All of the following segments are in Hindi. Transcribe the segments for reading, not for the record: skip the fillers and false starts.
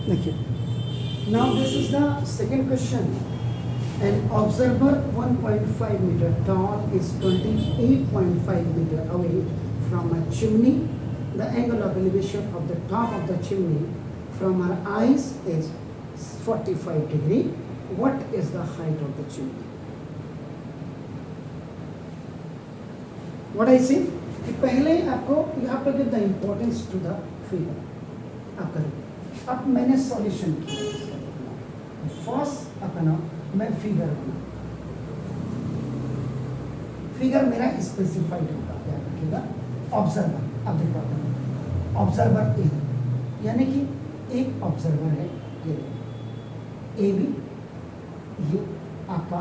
देखिए, now this is the second question. An observer 1.5 meter tall is 28.5 meter away from a chimney. The angle of elevation of the top of the chimney from her eyes is 45 degree. What is the height of the chimney? What I say कि पहले आपको you have to give the importance to the figure. आप करें. अब मैंने सॉल्यूशन किया. फर्स्ट अपना मैं फिगर बना. फिगर मेरा स्पेसिफाइड होगा. क्या रखिएगा? ऑब्जर्वर. अब देखो ऑब्जर्वर ए, यानी कि एक ऑब्जर्वर है ए बी. ये आपका,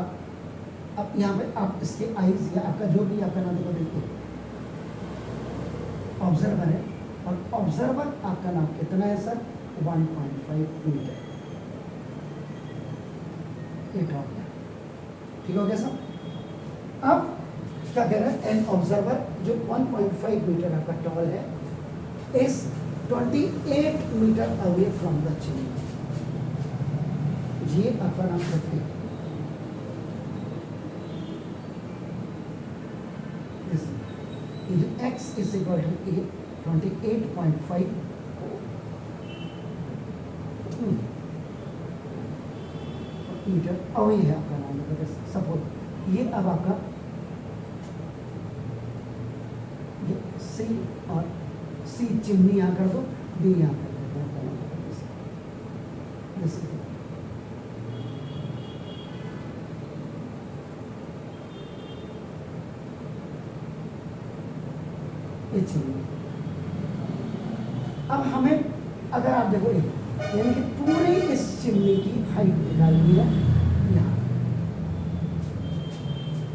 अब यहाँ पे आप इसके आईज या आपका जो भी आपका नाम देखो, देखिए ऑब्जर्वर है और ऑब्जर्वर आपका नाम कितना है सर? 1.5 मीटर. ठीक हो गया सर. अब क्या कह रहा है? एन ऑब्जर्वर जो 1.5 मीटर आपका टॉल है is 28 metre away from the chimney. ये आपका नाम रखिए. x is equal to 28.5 metre away है आपका नाम. सपोज ये अब आपका ये सी और सी चिमनी यहाँ कर दो, डी यहाँ कर दो. ये चिमनी. अब हमें अगर आप देखो यानी कि पूरी इस चिमनी की हाइट निकालनी है. यहाँ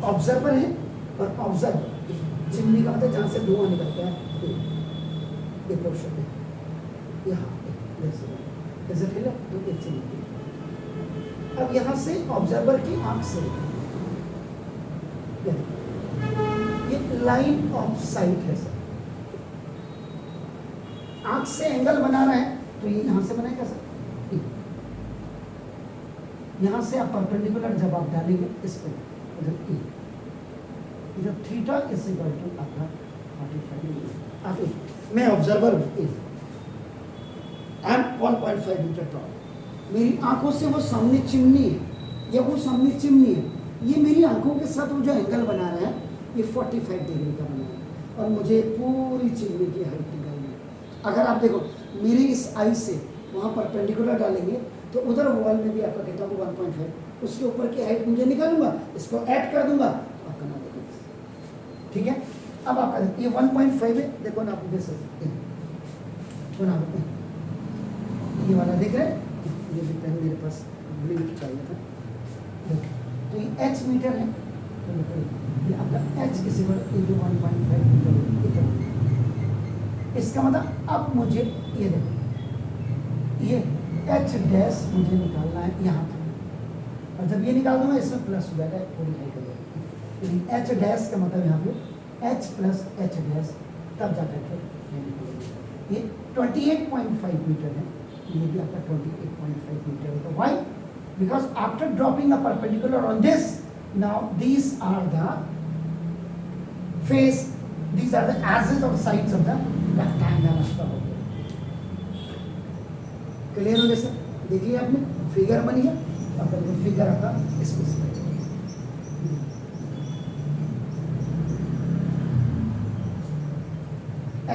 ऑब्जर्वर है और ऑब्जर्व चिमनी का मतलब जहाँ से धुआं निकलता है ये पोर्शन है यहाँ जैसे फिर तो ये चिमनी. अब यहाँ से ऑब्जर्वर की आंख से ये लाइन ऑफ साइट है सर. आंख से एंगल बना रहा है तो ये यहाँ से बनाएगा सर. यहाँ से आप परपेंडिकुलर जब आप डालेंगे इस पर इधर थीटा इज इक्वल टू आपका 45. आप मैं ऑब्जर्वर हूँ. I am 1.5 metre tall. मेरी आंखों से वो सामने चिमनी है या वो सामने चिमनी है, ये मेरी आंखों के साथ वो जो एंगल बना रहा है ये 45 डिग्री का बना है और मुझे पूरी चिमनी की हाइट निकालनी है. अगर आप देखो मेरी इस आई से वहाँ परपेंडिकुलर डालेंगे तो उधर वॉल में भी आपका कहता हूँ 1.5, उसके ऊपर की हाइट मुझे निकालूंगा, इसको ऐड कर दूंगा, आपका ना देखो. ठीक है. अब आपका ये 1.5 है. देखो ना आप देख सकते हैं. ये वाला देख रहे हैं. ये भी पेन मेरे पास ब्लू चाहिए था. तो ये h मीटर है. ये आपका h is equal to 1.5 metre. इसका मतलब अब मुझे ये देखो ये h डैश मुझे निकालना है यहाँ पर, और जब ये निकाल दूंगा इसमें प्लस हो जाएगा, पूरी हाइट हो जाएगी. h डैश का मतलब यहाँ पे h प्लस h डैश तब जाकर के ये 28.5 मीटर है. ये भी आपका 28.5 मीटर है. तो why? Because after dropping a perpendicular on this, now these are the face, these are the edges or sides of the rectangle. Clear हो गया सर? देख लिया आपने, फिगर बन गया. अब फिगर आपका इसमें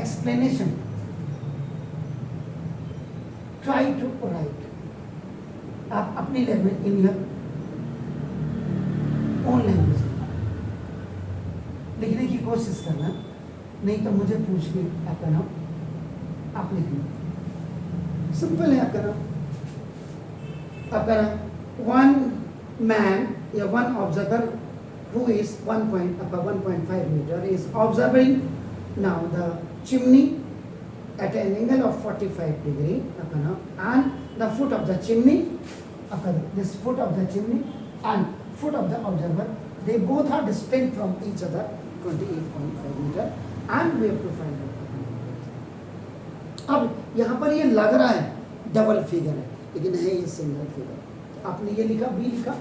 एक्सप्लेनेशन. Try to write. आप अपनी language in your own language लिखने की कोशिश करना, नहीं तो मुझे पूछ के आपका नाम आप लिखना. सिंपल है आपका नाम. आपका नाम वन मैन या one observer who is 1.5 metre is observing now the chimney at an angle of 45 degree. आपका नाम. and the foot of the chimney, आपका this foot of the chimney and foot of the observer, they both are distinct from each other 28.5 meter and we have to find out. अब यहाँ पर ये लग रहा है डबल फिगर है, लेकिन है ये सिंगल फिगर। आपने ये लिखा, बी लिखा,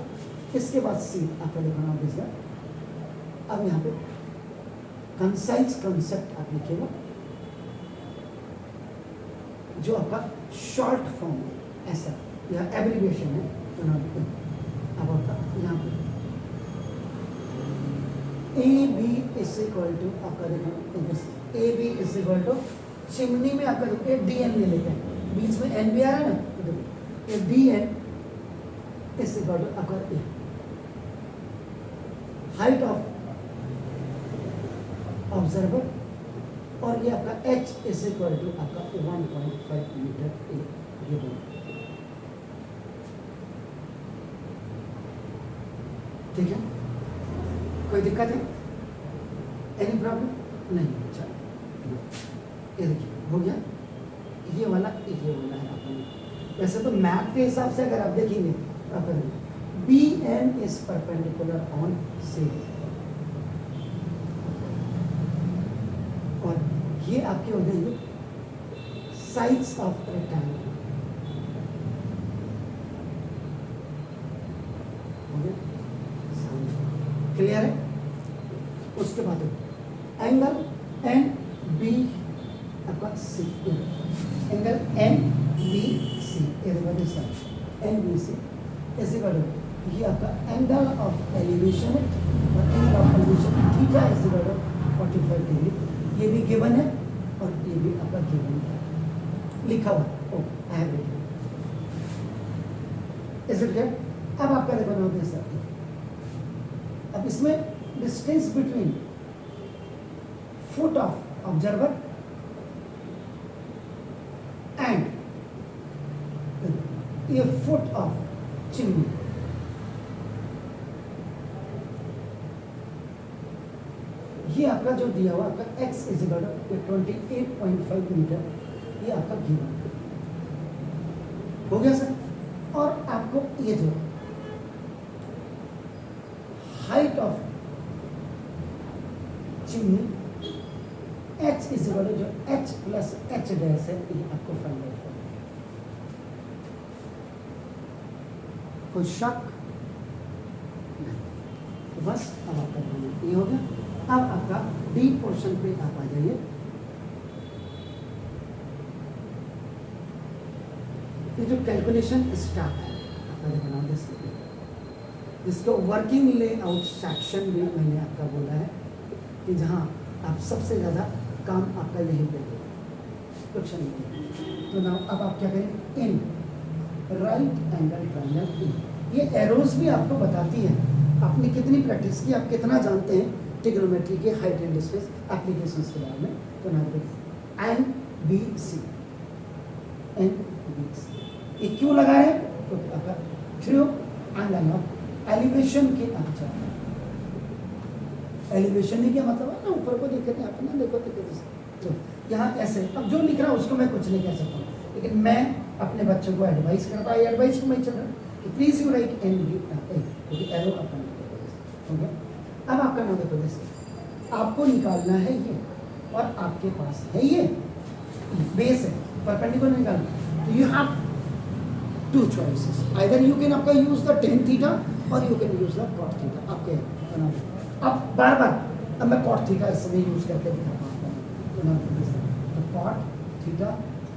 इसके बाद सी आपका लिखना दिस। अब यहाँ पे कंसाइज कंसेप्ट आप लिखेगा जो आपका शॉर्ट फॉर्म है, ऐसा या एब्रिविएशन है। तो ना अब आपका यहाँ पे A B is equal to आपका देखो, A B is equal to chimney में आपका देखो डी एन ले लेते हैं, बीच में एन भी आ रहा है ना, तो देखो ये D N is equal to आपका ए, हाइट ऑफ ऑब्जर्वर, और ये आपका h इज इक्वल टू आपका 1.5 मीटर ए गिवन। ठीक है, कोई दिक्कत है? एनी प्रॉब्लम नहीं? चलो ये देखिए हो गया, ये वाला है अपन। वैसे तो मैथ के हिसाब से अगर आप देखेंगे अपन B N is perpendicular on C, और ये आपके हो जाएंगे साइड्स ऑफ रेक्टेंगल। क्लियर है? उसके बाद एंगल एन बी आपका C, angle N B C, N B C is equal to ये आपका एंगल ऑफ एलिवेशन है, और angle of elevation theta is equal to 45 degree. ये भी गिवन है और ये भी आपका गिवन है, लिखा हुआ। Oh I have it, is it clear? अब आपका देखो नोटिस, अब इसमें distance between foot of observer and ये फुट ऑफ चिमनी, ये आपका जो दिया हुआ आपका x is equal to 28.5 metre, ये आपका गिवन हो गया सर। और आपको ये जो height of chimney h is equal to जो h प्लस h डैश है, ये आपको फाइंड आउट करना है। कोई शक नहीं? तो बस अब आपका ये हो गया। अब आपका डी पोर्शन पे आप आ जाइए। ये जो कैलकुलेशन स्टार्ट है आपका देखना, जिसको वर्किंग लेआउट सेक्शन भी मैंने आपका बोला है कि जहाँ आप सबसे ज़्यादा काम आपका यही करेंगे, कुछ नहीं। तो ना अब आप क्या करें, इन राइट एंगल ट्रायंगल, ये एरोज भी आपको बताती है आपने कितनी प्रैक्टिस की, आप कितना जानते हैं ट्रिग्नोमेट्री के हाइट एंड डिस्टेंस एप्लीकेशंस के बारे में। तो ना N B C, N B C, ये क्यों लगा है? क्योंकि आपका थ्रू एंगल ऑफ एलिवेशन के अच्छा, एलिवेशन ही क्या मतलब है ना, ऊपर को देख रहे हैं अपना, देखो तो यहाँ ऐसे। अब जो लिख रहा हूँ उसको मैं कुछ नहीं कह सकता हूँ, लेकिन मैं अपने बच्चों को एडवाइस करता हूँ, एडवाइस को मैं चल रहा हूँ कि please you write N B, क्योंकि एरो अपना हो गया। अब आपका नाम देखो, जैसे आपको निकालना है ये, और आपके पास है ये बेस है, परपेंडिकुलर निकालना, तो you have two choices, either you can आपका यूज द टेन थीटा और you can use the cot theta. आपके अब बार बार अब मैं कॉट थीटा इसमें यूज करके दिखाता हूँ। तो cot theta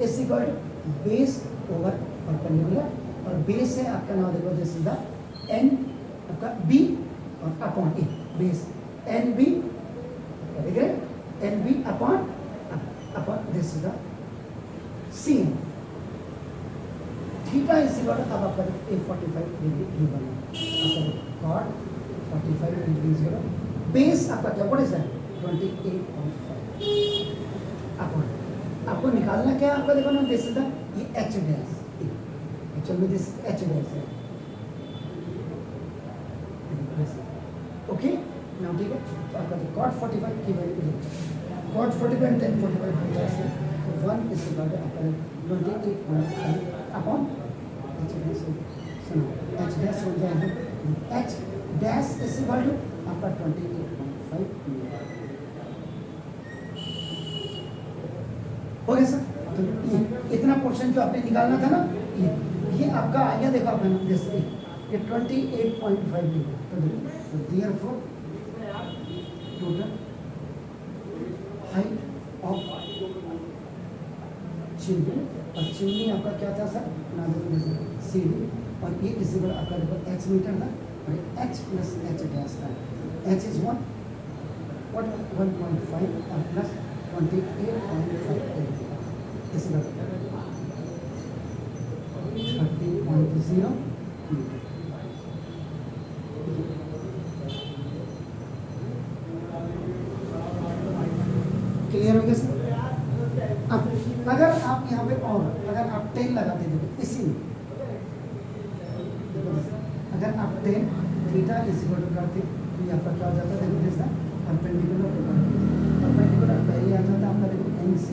is equal to base over perpendicular, और बेस है आपका नाम देखो दिस इज द एन आपका बी और upon A, base N B, ठीक है, N B upon this is the C. Theta is equal to, अब आपका ए 45 डिग्री गिवन है, आपका cot 45 degree is equal, base आपका क्या व्हाट इज दैट 28.5 अपॉन, आपको निकालना क्या है आपका देखो ना, दिस इज द ये H dash, actually this H dash है, ओके नाउ ठीक है। तो आपका cot 45 की वैल्यू cot 45 and tan 45 होता है, तो 1 इज इक्वल टू आपका 28.5 अपॉन h डैश, सुनो h डैश हो जाएगा, h dash is equal to आपका 28.5 हो गया सर। तो इतना पोर्शन जो आपने निकालना था ना, ये आपका आ गया, देखो आपने दिस ये 28.5 डिग्री। तो therefore total height of chimney, और चिमनी आपका क्या था सर, CD, और ये इजिकल आपका देखो h मीटर था, और h प्लस h डैश था। h इज 1.5 और प्लस 28.5 इजिकल 30.0 क्लियर हो गया सर? अब अगर आप यहाँ पे और अगर आप 10 लगाते थे इसी में, अगर आप 10 थीटा इज इक्वल टू करते तो ये आपका क्या हो जाता है, देखो जैसा परपेंडिकुलर परपेंडिकुलर पहले आ जाता आपका, देखो NC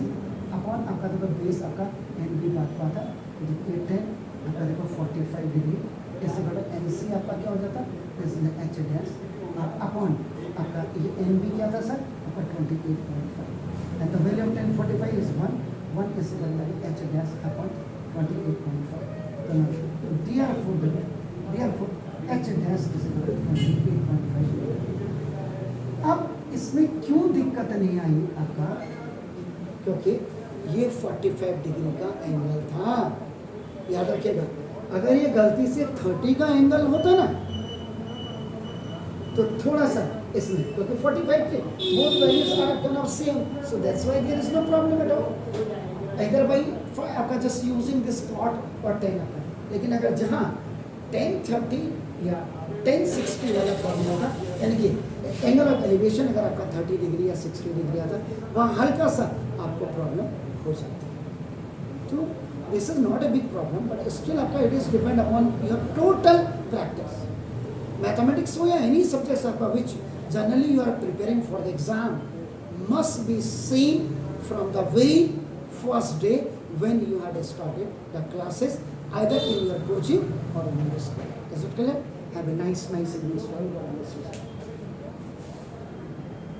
अपॉन आपका देखो बेस आपका NB बात पाता, देखो 10 आपका देखो 45 डिग्री इस इक्वल टू NC आपका क्या हो जाता, this is h dash upon आपका ये NB क्या था सर आपका 28.5, and the value of 1045 is 1 is equal to h dash upon 28.5. So therefore h dash is equal to 28.5. अब इसमें क्यों दिक्कत नहीं आई आपका, क्योंकि ये 45 डिग्री का एंगल था, याद रखिएगा। अगर ये गलती से 30 का एंगल होता ना तो थोड़ा सा इसमें, क्योंकि 45 के both values are kind of same, so that's why there is no problem at all. Either by आपका just using this plot or 10 आपका, लेकिन अगर जहाँ 1030 या 1060 वाला फॉर्मूला होगा, यानी कि एंगल ऑफ एलिवेशन अगर आपका 30 डिग्री या 60 डिग्री आता, वहाँ हल्का सा आपको प्रॉब्लम हो सकती है। तो this is not a big problem, but still आपका it is depend upon your total practice. Mathematics हो या any subjects आपका which generally you are preparing for the exam must be seen from the very first day when you had started the classes, either in your coaching or in your school. Is it clear? Have a nice evening.